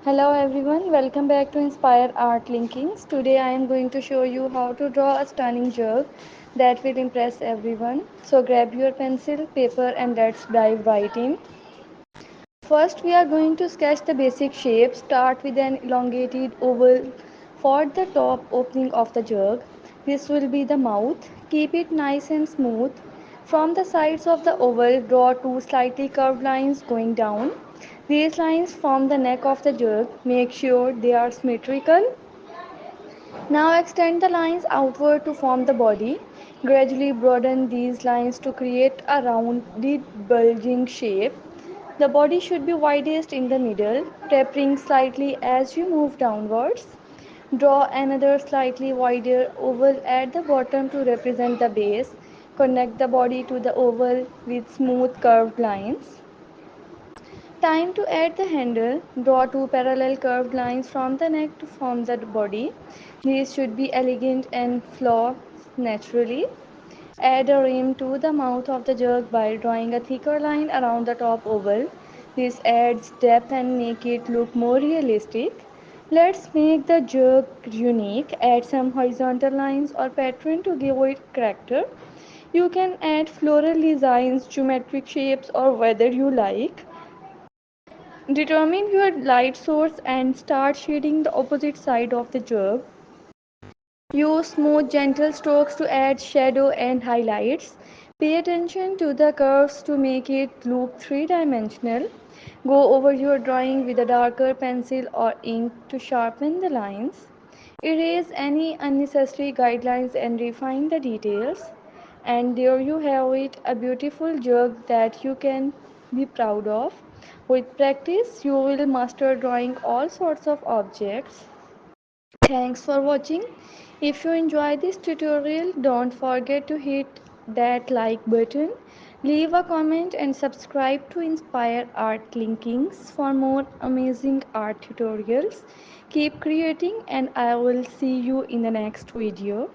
Hello everyone, welcome back to Inspire Art Linkings. Today I am going to show you how to draw a stunning jug that will impress everyone. So grab your pencil, paper and let's dive right in. First we are going to sketch the basic shape. Start with an elongated oval for the top opening of the jug. This will be the mouth. Keep it nice and smooth. From the sides of the oval, draw two slightly curved lines going down. These lines form the neck of the jug. Make sure they are symmetrical. Now extend the lines outward to form the body. Gradually broaden these lines to create a rounded bulging shape. The body should be widest in the middle, tapering slightly as you move downwards. Draw another slightly wider oval at the bottom to represent the base. Connect the body to the oval with smooth curved lines. Time to add the handle. Draw two parallel curved lines from the neck to form the body. These should be elegant and flow naturally. Add a rim to the mouth of the jug by drawing a thicker line around the top oval. This adds depth and make it look more realistic. Let's make the jug unique. Add some horizontal lines or pattern to give it character. You can add floral designs, geometric shapes or whether you like. Determine your light source and start shading the opposite side of the jug. Use smooth, gentle strokes to add shadow and highlights. Pay attention to the curves to make it look three-dimensional. Go over your drawing with a darker pencil or ink to sharpen the lines. Erase any unnecessary guidelines and refine the details. And there you have it, a beautiful jug that you can be proud of. With practice, you will master drawing all sorts of objects. Thanks for watching. If you enjoy this tutorial, don't forget to hit that like button, leave a comment and subscribe to Inspire Art Linkings for more amazing art tutorials. Keep creating and I will see you in the next video.